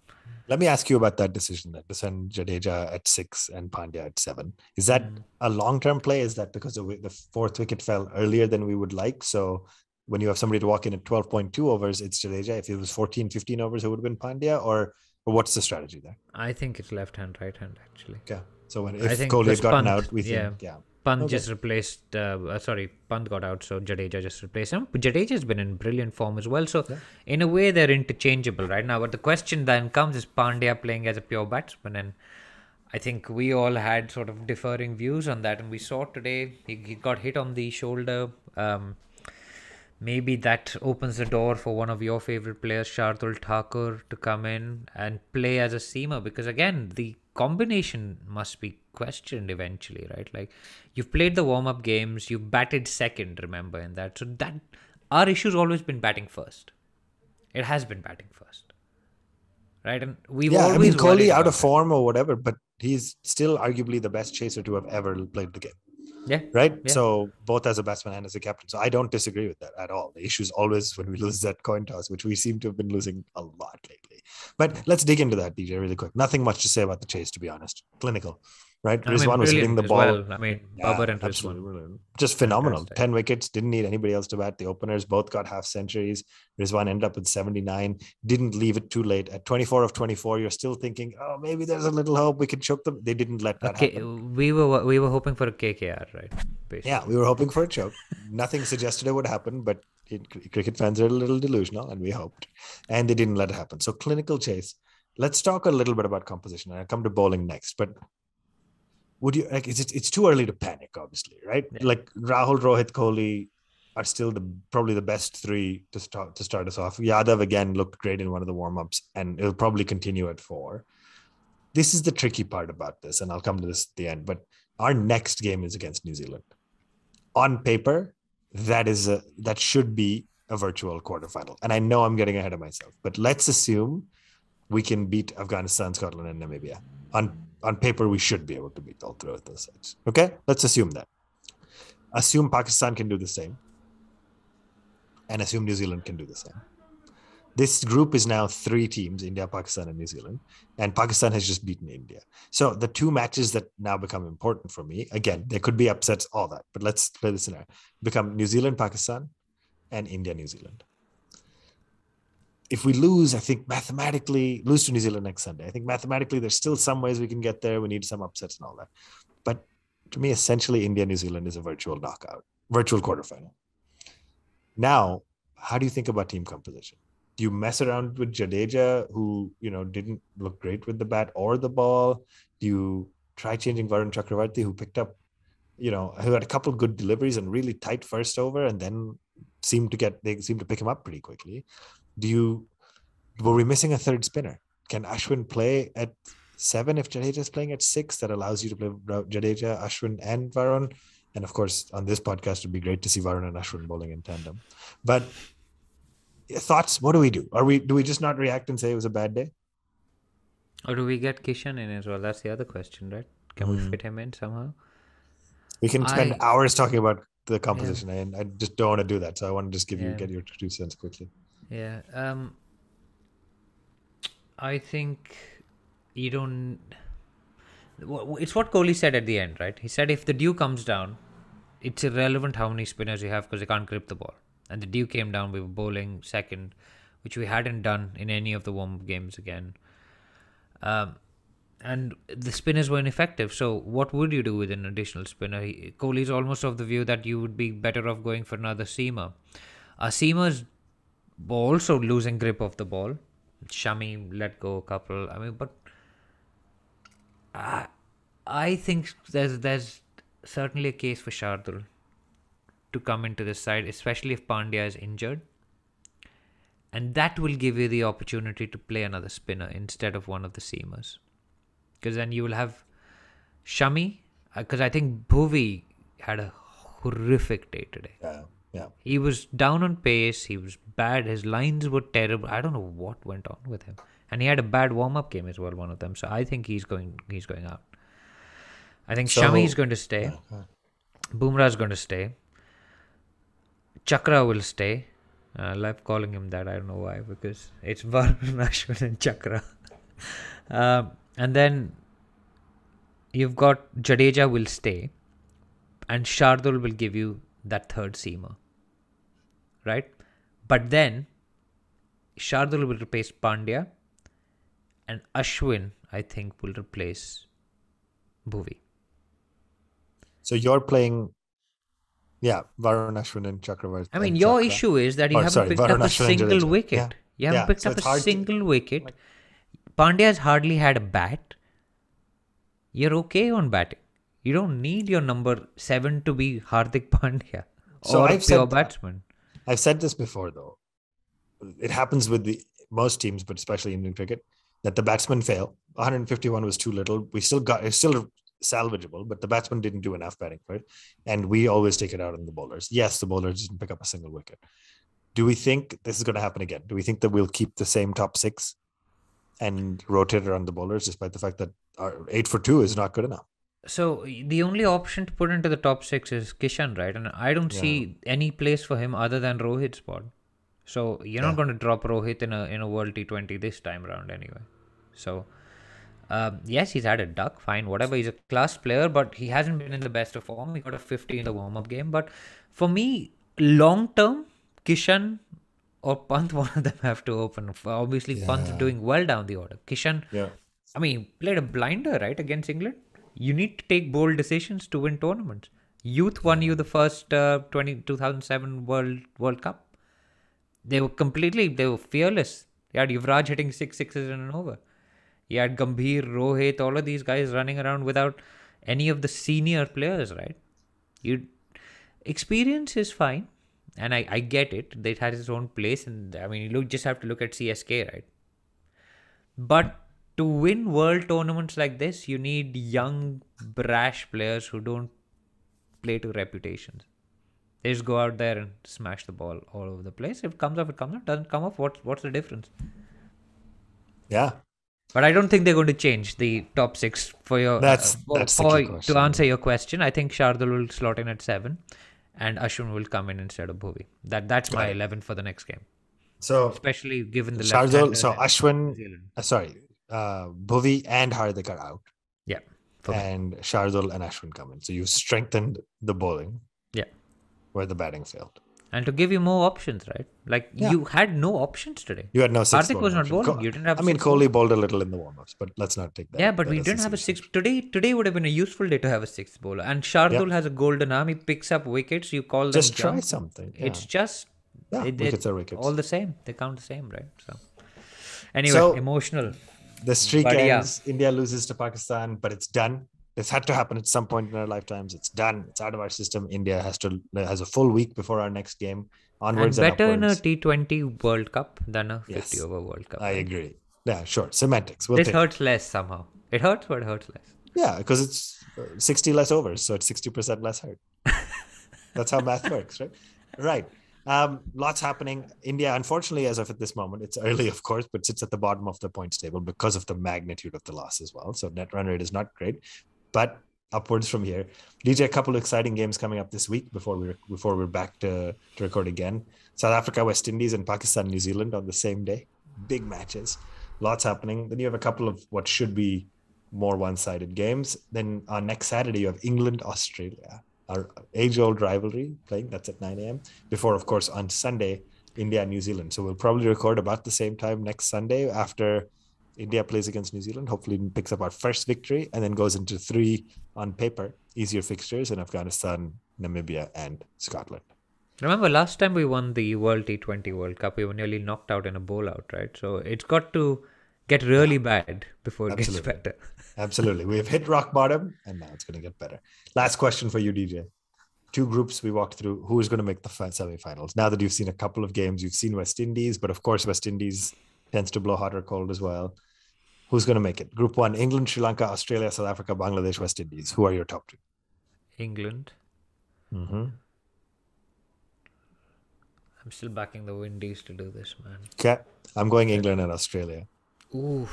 Let me ask you about that decision to send Jadeja at 6 and Pandya at 7. Is that a long-term play? Is that because the 4th wicket fell earlier than we would like? So when you have somebody to walk in at 12.2 overs, it's Jadeja. If it was 14, 15 overs, it would have been Pandya, or what's the strategy there? I think it's left hand, right hand actually. Okay. So I if think Kohli had because gotten Pant, out, we think, Pant Okay. just replaced, Pant got out, so Jadeja just replaced him. But Jadeja's been in brilliant form as well. So, in a way, they're interchangeable right now. But the question then comes, is Pandya playing as a pure batsman? And I think we all had sort of differing views on that. And we saw today, he got hit on the shoulder. Maybe that opens the door for one of your favorite players, Shardul Thakur, to come in and play as a seamer. Because again, the combination must be questioned eventually, right? Like, you've played the warm-up games, you've batted second, remember, in that. So that our issue's always been batting first. It has been batting first, right? And we've always Kohli out of it. form or whatever, but he's still arguably the best chaser to have ever played the game. Yeah. Right. Yeah. So both as a batsman and as a captain. So I don't disagree with that at all. The issue is always when we lose that coin toss, which we seem to have been losing a lot lately. But let's dig into that, DJ, really quick. Nothing much to say about the chase, to be honest. Clinical, right? Rizwan was hitting the ball. Well. I mean, Babar and Rizwan. Just phenomenal. Fantastic. 10 wickets. Didn't need anybody else to bat. The openers both got half centuries. Rizwan ended up with 79. Didn't leave it too late. At 24 of 24, you're still thinking, oh, maybe there's a little hope we can choke them. They didn't let that happen. We were hoping for a KKR, right? Basically. Yeah, we were hoping for a choke. Nothing suggested it would happen, but cricket fans are a little delusional, and we hoped. And they didn't let it happen. So clinical chase. Let's talk a little bit about composition. I'll come to bowling next. But would you like? It's too early to panic, obviously, right? Yeah. Like Rahul, Rohit, Kohli are still probably the best three to start us off. Yadav again looked great in one of the warm-ups, and it'll probably continue at 4. This is the tricky part about this, and I'll come to this at the end. But our next game is against New Zealand. On paper, that should be a virtual quarterfinal. And I know I'm getting ahead of myself, but let's assume we can beat Afghanistan, Scotland, and Namibia. On paper, we should be able to beat all 3 of those sides. Okay? Let's assume that. Assume Pakistan can do the same. And assume New Zealand can do the same. This group is now 3 teams, India, Pakistan, and New Zealand. And Pakistan has just beaten India. So the 2 matches that now become important for me, again, there could be upsets, all that. But let's play this scenario. Become New Zealand, Pakistan, and India, New Zealand. If we lose, I think mathematically, lose to New Zealand next Sunday, I think mathematically there's still some ways we can get there. We need some upsets and all that. But to me, essentially, India, New Zealand is a virtual knockout, virtual quarterfinal. Now, how do you think about team composition? Do you mess around with Jadeja, who, didn't look great with the bat or the ball? Do you try changing Varun Chakravarti, who picked up, who had a couple of good deliveries and really tight first over, and then seemed to pick him up pretty quickly? Were we missing a third spinner? Can Ashwin play at 7 if Jadeja is playing at 6? That allows you to play Jadeja, Ashwin, and Varun. And of course, on this podcast, it'd be great to see Varun and Ashwin bowling in tandem. But thoughts? What do we do? Do we just not react and say it was a bad day? Or do we get Kishan in as well? That's the other question, right? Can we fit him in somehow? We can spend hours talking about the composition, and I just don't want to do that. So I want to just get your 2 cents quickly. Yeah. I think you don't... It's what Kohli said at the end, right? He said if the dew comes down, it's irrelevant how many spinners you have because they can't grip the ball. And the dew came down, we were bowling second, which we hadn't done in any of the warm-up games again. And the spinners were ineffective. So what would you do with an additional spinner? Kohli's almost of the view that you would be better off going for another seamer. Seamers also losing grip of the ball. Shami let go a couple. But I think there's certainly a case for Shardul to come into this side, especially if Pandya is injured. And that will give you the opportunity to play another spinner instead of one of the seamers. Because then you will have Shami, because I think Bhuvi had a horrific day today. Yeah. He was down on pace. He was bad. His lines were terrible. I don't know what went on with him. And he had a bad warm-up game as well, one of them. So I think he's going out. I think Shami is going to stay. Bumrah is going to stay. Chakra will stay. I love calling him that. I don't know why, because it's Varun, Ashwin and Chakra. And then you've got Jadeja will stay. And Shardul will give you that third seamer. right? But then Shardul will replace Pandya, and Ashwin, I think, will replace Bhuvi. So you're playing, Varun Ashwin and Chakravarti. I mean, your issue is that you haven't picked up a single wicket. You haven't picked up a single wicket. Pandya's hardly had a bat. You're okay on batting. You don't need your number 7 to be Hardik Pandya or a pure batsman. I've said this before, though. It happens with most teams, but especially Indian cricket, that the batsmen fail. 151 was too little. It's still salvageable, but the batsman didn't do enough batting for it. And we always take it out on the bowlers. Yes, the bowlers didn't pick up a single wicket. Do we think this is going to happen again? Do we think that we'll keep the same top 6 and rotate around the bowlers, despite the fact that our 8 for 2 is not good enough? So the only option to put into the top 6 is Kishan, right? And I don't see any place for him other than Rohit's spot. So you're not going to drop Rohit in a World T20 this time around anyway. So yes, he's had a duck, fine, whatever. He's a class player, but he hasn't been in the best of form. He got a 50 in the warm-up game. But for me, long-term, Kishan or Pant, one of them have to open. Obviously, Pant's doing well down the order. Kishan, I mean, played a blinder, right, against England. You need to take bold decisions to win tournaments. Youth won you the first 2007 World Cup. They were fearless. You had Yuvraj hitting 6 sixes in an over. You had Gambhir, Rohit, all of these guys running around without any of the senior players, right? Experience is fine, and I get it. It has its own place, and I mean, you just have to look at CSK, right? But to win world tournaments like this, you need young, brash players who don't play to reputations. They just go out there and smash the ball all over the place. If it comes off, it comes off. Doesn't come off, what's the difference? Yeah. But I don't think they're going to change the top 6 for your. That's the key question. To answer your question, I think Shardul will slot in at 7, and Ashwin will come in instead of Bhuvi. That's my 11 for the next game. So especially given the Shardul, so Ashwin, Bhuvi and Hardik are out. Yeah. And Shardul and Ashwin come in. So you've strengthened the bowling. Yeah. Where the batting failed. And to give you more options, right? You had no options today. You had no 6. Hardik was not bowling. You didn't have. Kohli bowled a little in the warm-ups, but let's not take that. Yeah, but we didn't have a 6. Today would have been a useful day to have a 6th bowler. And Shardul has a golden arm. He picks up wickets. You call them. Just try something. Yeah. It's just. Wickets are wickets. All the same. They count the same, right? So, anyway, emotional. The streak ends. India loses to Pakistan, but it's done. This had to happen at some point in our lifetimes. It's done. It's out of our system. India has a full week before our next game. Onwards and better upwards. in a T20 World Cup than a 50 over World Cup. I agree. Yeah, sure. Semantics. This hurts less somehow. It hurts, but it hurts less. Yeah, because it's 60 less overs, so it's 60% less hurt. That's how math works, right? Right. Lots happening. India, unfortunately, as of at this moment, it's early, of course, but sits at the bottom of the points table because of the magnitude of the loss as well. So net run rate is not great, but upwards from here. DJ, a couple of exciting games coming up this week before we're back to record again. South Africa, West Indies, and Pakistan, New Zealand on the same day. Big matches. Lots happening. Then you have a couple of what should be more one-sided games. Then on next Saturday, you have England, Australia, our age-old rivalry playing. That's at 9 a.m. Before, of course, on Sunday, India and New Zealand. So we'll probably record about the same time next Sunday after India plays against New Zealand. Hopefully picks up our first victory and then goes into 3 on paper easier fixtures in Afghanistan, Namibia, and Scotland. Remember last time we won the World T20 World Cup, we were nearly knocked out in a bowl out, right? So it's got to get really bad before it gets better. Absolutely. We have hit rock bottom and now it's going to get better. Last question for you, DJ. 2 groups we walked through. Who is going to make the semifinals? Now that you've seen a couple of games, you've seen West Indies, but of course West Indies tends to blow hot or cold as well. Who's going to make it? Group 1, England, Sri Lanka, Australia, South Africa, Bangladesh, West Indies. Who are your top 2? England. Mm-hmm. I'm still backing the Windies to do this, man. Okay. I'm going England and Australia. Ooh.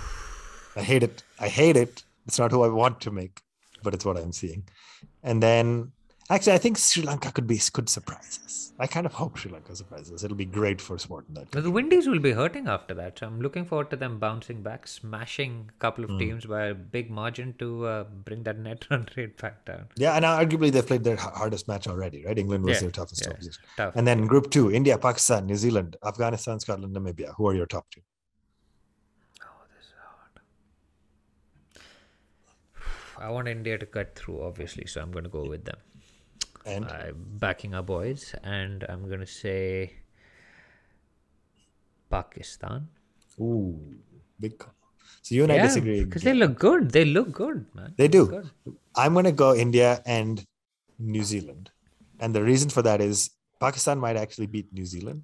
I hate it. It's not who I want to make, but it's what I'm seeing. And then Actually, I think Sri Lanka could surprise us. I kind of hope Sri Lanka surprises us. It'll be great for sport in that But the country. Windies will be hurting after that. So I'm looking forward to them bouncing back, smashing a couple of teams by a big margin to bring that net run rate back down. Yeah, and arguably they've played their hardest match already, right? England was Yeah, their toughest yeah, opposition. tough. And then Group 2, India, Pakistan, New Zealand, Afghanistan, Scotland, Namibia. Who are your top two? Oh, this is hard. I want India to cut through, obviously, so I'm going to go with them. And I'm backing our boys, and I'm going to say Pakistan. ooh, big call. So you and I disagree. Because they look good. They look good, man. They do. Good. I'm going to go India and New Zealand. And the reason for that is Pakistan might actually beat New Zealand,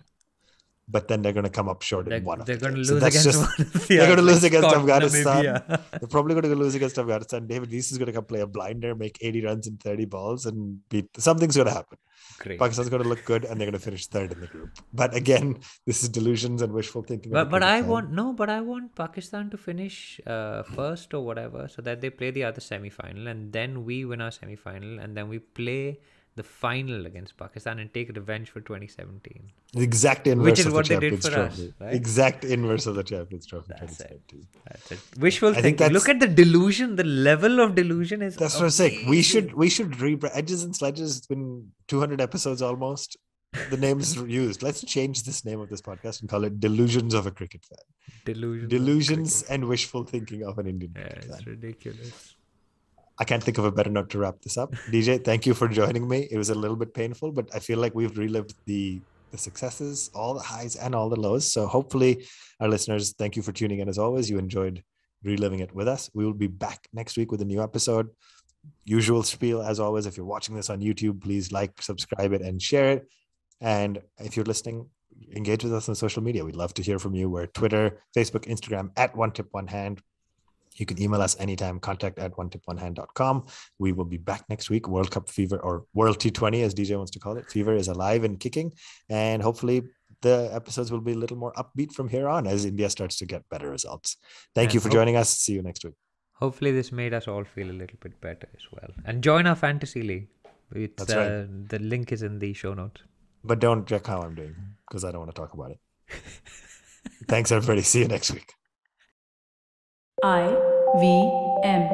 but then they're going to come up short in one of They're the going to games. lose against one of the They're going to lose like against Scotland, Afghanistan. Namibia. They're probably going to lose against Afghanistan. David Lees is going to come play a blinder, make 80 runs in 30 balls, and beat. Something's going to happen. Great. Pakistan's going to look good, and they're going to finish third in the group. But again, this is delusions and wishful thinking. But I want Pakistan to finish first or whatever, so that they play the other semi-final, and then we win our semi-final, and then we play the final against Pakistan and take revenge for 2017. The exact inverse Which is of what the they did Champions for us, Trophy. right? Exact inverse of the Champions Trophy. That's it. 2017. That's it. Wishful I think thinking. that's- Look at the delusion. The level of delusion is. That's what I'm saying. We should rebrand Edges and Sledges. It's been 200 episodes almost. The name is used. Let's change this name of this podcast and call it Delusions of a Cricket Fan. Delusions and wishful thinking of an Indian cricket it's fan. ridiculous. I can't think of a better note to wrap this up. DJ, thank you for joining me. It was a little bit painful, but I feel like we've relived the successes, all the highs and all the lows. So hopefully our listeners, thank you for tuning in as always. You enjoyed reliving it with us. We will be back next week with a new episode. Usual spiel as always. If you're watching this on YouTube, please like, subscribe it, and share it. And if you're listening, engage with us on social media. We'd love to hear from you. We're Twitter, Facebook, Instagram at One Tip One Hand. You can email us anytime, contact@onetiponehand.com. We will be back next week. World Cup fever, or World T20 as DJ wants to call it. Fever is alive and kicking. And hopefully the episodes will be a little more upbeat from here on as India starts to get better results. Thank you for joining us. See you next week. Hopefully this made us all feel a little bit better as well. And join our fantasy league. That's right. The link is in the show notes. But don't check how I'm doing because I don't want to talk about it. Thanks, everybody. See you next week. IVM